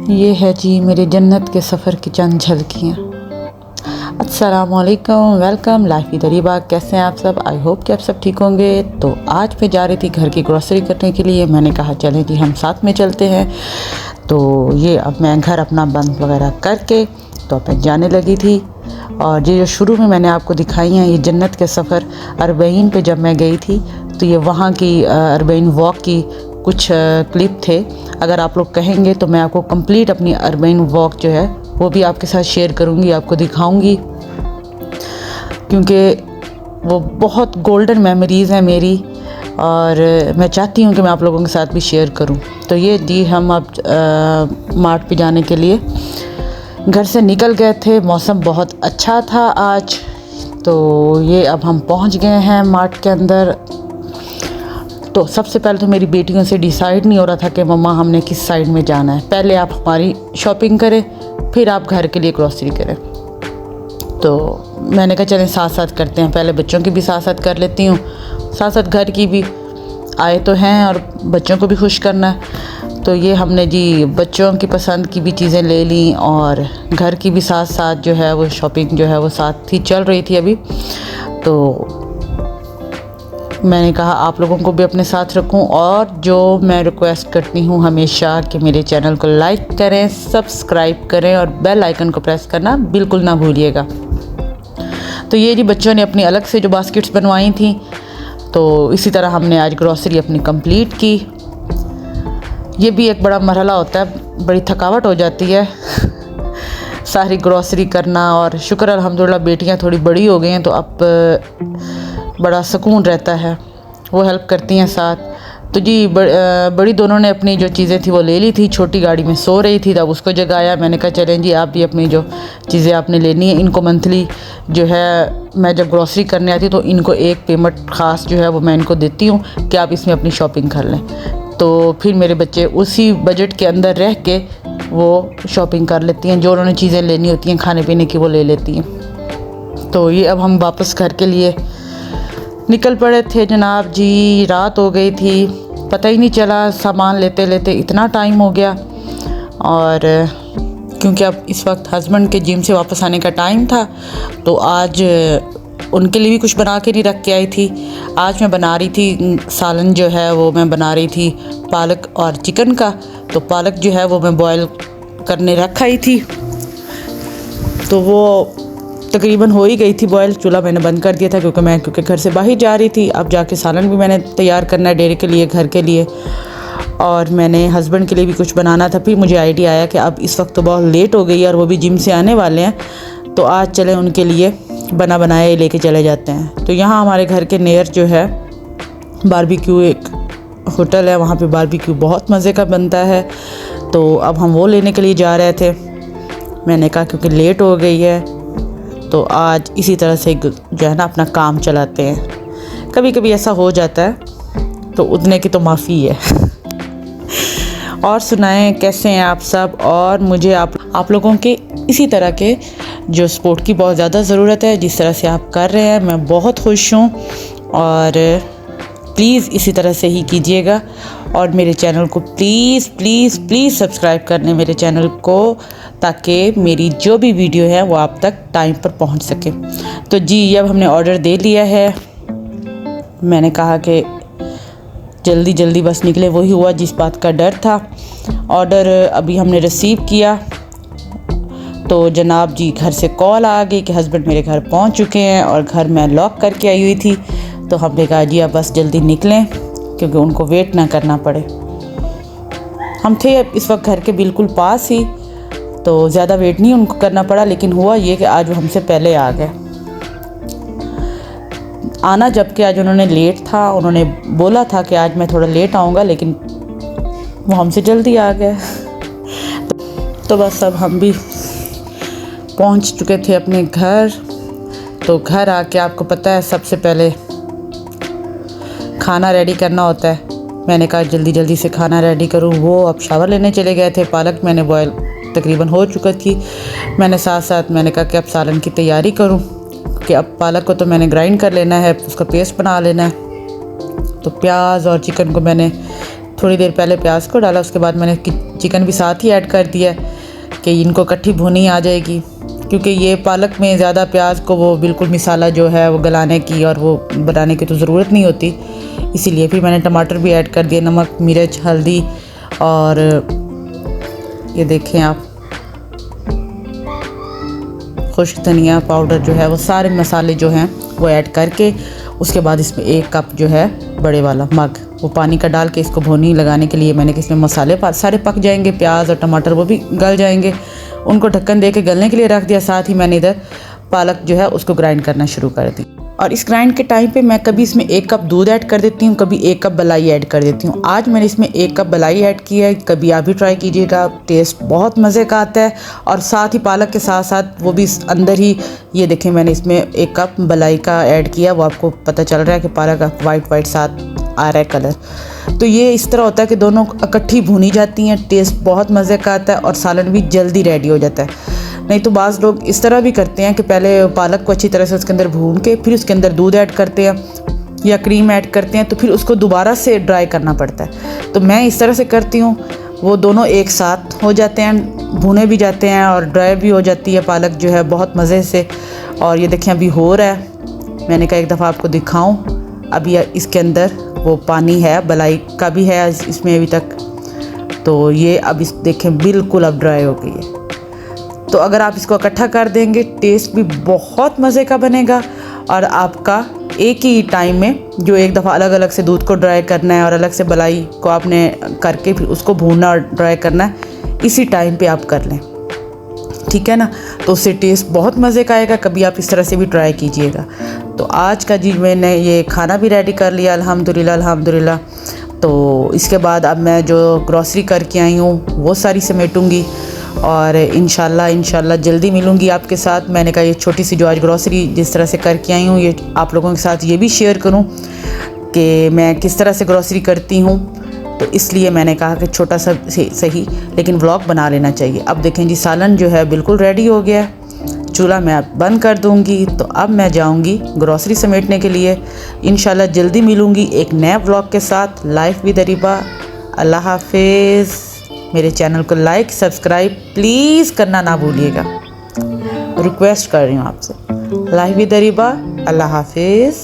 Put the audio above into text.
ये है जी मेरे जन्नत के सफ़र की चंद झलकियाँ। अस्सलामुअलैकुम, वेलकम लाइफ की दरीबा। कैसे हैं आप सब? आई होप कि आप सब ठीक होंगे। तो आज मैं जा रही थी घर की ग्रॉसरी करने के लिए। मैंने कहा चलें जी हम साथ में चलते हैं। तो ये अब मैं घर अपना बंद वगैरह करके तो अब मैं जाने लगी थी। और ये जो शुरू में मैंने आपको दिखाई हैं ये जन्नत के सफ़र अरबईन पे जब मैं गई थी तो ये वहाँ की अरबईन वॉक की कुछ क्लिप थे। अगर आप लोग कहेंगे तो मैं आपको कंप्लीट अपनी अरबईन वॉक जो है वो भी आपके साथ शेयर करूँगी, आपको दिखाऊँगी, क्योंकि वो बहुत गोल्डन मेमोरीज़ हैं मेरी और मैं चाहती हूँ कि मैं आप लोगों के साथ भी शेयर करूँ। तो ये जी हम अब मार्ट पे जाने के लिए घर से निकल गए थे। मौसम बहुत अच्छा था आज। तो ये अब हम पहुँच गए हैं मार्ट के अंदर। तो सबसे पहले तो मेरी बेटियों से डिसाइड नहीं हो रहा था कि मम्मा हमने किस साइड में जाना है। पहले आप हमारी शॉपिंग करें फिर आप घर के लिए ग्रॉसरी करें। तो मैंने कहा चलें साथ साथ करते हैं, पहले बच्चों की भी साथ साथ कर लेती हूँ, साथ साथ घर की भी। आए तो हैं और बच्चों को भी खुश करना है। तो ये हमने जी बच्चों की पसंद की भी चीज़ें ले ली और घर की भी साथ साथ जो है वो शॉपिंग जो है वो साथ ही चल रही थी अभी। तो मैंने कहा आप लोगों को भी अपने साथ रखूं। और जो मैं रिक्वेस्ट करती हूं हमेशा कि मेरे चैनल को लाइक करें, सब्सक्राइब करें और बेल आइकन को प्रेस करना बिल्कुल ना भूलिएगा। तो ये जी बच्चों ने अपनी अलग से जो बास्केट्स बनवाई थी, तो इसी तरह हमने आज ग्रॉसरी अपनी कंप्लीट की। ये भी एक बड़ा मरहला होता है, बड़ी थकावट हो जाती है सारी ग्रॉसरी करना। और शुक्र अल्हम्दुलिल्लाह बेटियां थोड़ी बड़ी हो गई हैं तो अब बड़ा सुकून रहता है, वो हेल्प करती हैं साथ। तो जी बड़ी दोनों ने अपनी जो चीज़ें थी वो ले ली थी। छोटी गाड़ी में सो रही थी तब उसको जगाया। मैंने कहा चलें जी आप भी अपनी जो चीज़ें आपने लेनी है, इनको मंथली जो है मैं जब ग्रॉसरी करने आती तो इनको एक पेमेंट ख़ास जो है वो मैं इनको देती हूँ कि आप इसमें अपनी शॉपिंग कर लें। तो फिर मेरे बच्चे उसी बजट के अंदर रह के वो शॉपिंग कर लेती हैं, जो उन्होंने चीज़ें लेनी होती हैं खाने पीने की वो ले लेती हैं। तो ये अब हम वापस घर के लिए निकल पड़े थे जनाब जी। रात हो गई थी, पता ही नहीं चला, सामान लेते लेते इतना टाइम हो गया। और क्योंकि अब इस वक्त हस्बैंड के जिम से वापस आने का टाइम था तो आज उनके लिए भी कुछ बना के नहीं रख के आई थी। आज मैं बना रही थी सालन जो है वो मैं बना रही थी पालक और चिकन का। तो पालक जो है वो मैं बॉयल करने रख आई थी, तो वो तकरीबन हो ही गई थी बॉयल। चूल्हा मैंने बंद कर दिया था क्योंकि घर से बाहर जा रही थी। अब जाके सालन भी मैंने तैयार करना है डेरे के लिए, घर के लिए, और मैंने हस्बैंड के लिए भी कुछ बनाना था। फिर मुझे आइडिया आया कि अब इस वक्त तो बहुत लेट हो गई है और वो भी जिम से आने वाले हैं, तो आज चले उनके लिए बना बनाए लेके चले जाते हैं। तो यहाँ हमारे घर के नियर जो है बारबेक्यू एक होटल है, वहाँ पे बारबेक्यू बहुत मज़े का बनता है। तो अब हम वो लेने के लिए जा रहे थे। मैंने कहा क्योंकि लेट हो गई है तो आज इसी तरह से जो है ना अपना काम चलाते हैं। कभी कभी ऐसा हो जाता है तो उतने की तो माफ़ी है और सुनाएं कैसे हैं आप सब? और मुझे आप लोगों के इसी तरह के जो सपोर्ट की बहुत ज़्यादा ज़रूरत है, जिस तरह से आप कर रहे हैं मैं बहुत खुश हूँ। और प्लीज़ इसी तरह से ही कीजिएगा और मेरे चैनल को प्लीज़ प्लीज़ प्लीज़ सब्सक्राइब करने मेरे चैनल को, ताकि मेरी जो भी वीडियो है वो आप तक टाइम पर पहुंच सके। तो जी अब हमने ऑर्डर दे लिया है। मैंने कहा कि जल्दी जल्दी बस निकले, वही हुआ जिस बात का डर था। ऑर्डर अभी हमने रिसीव किया तो जनाब जी घर से कॉल आ गई कि हस्बैंड मेरे घर पहुंच चुके हैं और घर मैं लॉक करके आई हुई थी। तो हमने कहा जी अब बस जल्दी निकलें क्योंकि उनको वेट ना करना पड़े। हम थे इस वक्त घर के बिल्कुल पास ही, तो ज़्यादा वेट नहीं उनको करना पड़ा। लेकिन हुआ ये कि आज वो हमसे पहले आ गए। आना जबकि आज उन्होंने लेट था, उन्होंने बोला था कि आज मैं थोड़ा लेट आऊँगा, लेकिन वो हमसे जल्दी आ गए। तो बस अब हम भी पहुँच चुके थे अपने घर। तो घर आके आपको पता है सबसे पहले खाना रेडी करना होता है। मैंने कहा जल्दी जल्दी से खाना रेडी करूँ। वो अब शावर लेने चले गए थे। पालक मैंने बॉयल तकरीबन हो चुका थी। मैंने साथ साथ मैंने कहा कि अब सालन की तैयारी करूं कि अब पालक को तो मैंने ग्राइंड कर लेना है, उसका पेस्ट बना लेना है। तो प्याज और चिकन को मैंने थोड़ी देर पहले प्याज को डाला, उसके बाद मैंने चिकन भी साथ ही ऐड कर दिया कि इनको इकट्ठी भुनी आ जाएगी, क्योंकि ये पालक में ज़्यादा प्याज को वो बिल्कुल मिसाला जो है वो गलाने की और वो बनाने की तो ज़रूरत नहीं होती, इसीलिए फिर मैंने टमाटर भी ऐड कर दिए, नमक, मिर्च, हल्दी और ये देखें आप खुश्क धनिया पाउडर जो है वो सारे मसाले जो हैं वो ऐड करके उसके बाद इसमें 1 कप जो है बड़े वाला मग वो पानी का डाल के इसको भुनी लगाने के लिए मैंने कि इसमें मसाले सारे पक जाएंगे, प्याज और टमाटर वो भी गल जाएंगे, उनको ढक्कन दे के गलने के लिए रख दिया। साथ ही मैंने इधर पालक जो है उसको ग्राइंड करना शुरू कर दी। और इस ग्राइंड के टाइम पे मैं कभी इसमें 1 कप दूध ऐड कर देती हूँ, कभी 1 कप मलाई ऐड कर देती हूँ। आज मैंने इसमें 1 कप मलाई ऐड किया है, कभी आप भी ट्राई कीजिएगा, टेस्ट बहुत मज़े का आता है। और साथ ही पालक के साथ साथ वो भी अंदर ही ये देखें मैंने इसमें 1 कप मलाई का ऐड किया, वो आपको पता चल रहा है कि पालक का वाइट साथ आ रहा है कलर। तो ये इस तरह होता है कि दोनों इकट्ठी भुनी जाती हैं, टेस्ट बहुत मज़े का आता है और सालन भी जल्दी रेडी हो जाता है। नहीं तो बाज़ लोग इस तरह भी करते हैं कि पहले पालक को अच्छी तरह से उसके अंदर भून के फिर उसके अंदर दूध ऐड करते हैं या क्रीम ऐड करते हैं, तो फिर उसको दोबारा से ड्राई करना पड़ता है। तो मैं इस तरह से करती हूँ, वो दोनों एक साथ हो जाते हैं, भुने भी जाते हैं और ड्राई भी हो जाती है पालक जो है बहुत मज़े से। और ये देखें अभी हो रहा है, मैंने कहा एक दफ़ा आपको दिखाऊँ। अभी इसके अंदर वो पानी है, मलाई का भी है इसमें अभी तक, तो ये अब इस देखें बिल्कुल अब ड्राई हो गई है। तो अगर आप इसको इकट्ठा कर देंगे टेस्ट भी बहुत मज़े का बनेगा और आपका एक ही टाइम में जो एक दफ़ा अलग अलग से दूध को ड्राई करना है और अलग से मलाई को आपने करके फिर उसको भूनना और ड्राई करना है, इसी टाइम पे आप कर लें, ठीक है ना। तो उससे टेस्ट बहुत मज़े का आएगा, कभी आप इस तरह से भी ट्राई कीजिएगा। तो आज का जी मैंने ये खाना भी रेडी कर लिया अल्हम्दुलिल्लाह। तो इसके बाद अब मैं जो ग्रॉसरी करके आई हूँ वो सारी समेटूँगी और इंशाल्लाह जल्दी मिलूँगी आपके साथ। मैंने कहा ये छोटी सी जो आज ग्रॉसरी जिस तरह से करके आई हूँ ये आप लोगों के साथ ये भी शेयर करूँ कि मैं किस तरह से ग्रॉसरी करती हूँ, तो इसलिए मैंने कहा कि छोटा सा सही लेकिन व्लॉग बना लेना चाहिए। अब देखें जी सालन जो है बिल्कुल रेडी हो गया है, चूल्हा मैं अब बंद कर दूँगी। तो अब मैं जाऊँगी ग्रॉसरी समेटने के लिए। इंशाल्लाह जल्दी मिलूँगी एक नए व्लॉग के साथ। Life with Areeba. अल्लाह हाफिज़। मेरे चैनल को लाइक सब्सक्राइब प्लीज़ करना ना भूलिएगा, रिक्वेस्ट कर रही हूँ आपसे। Life with Areeba. अल्लाह हाफिज़।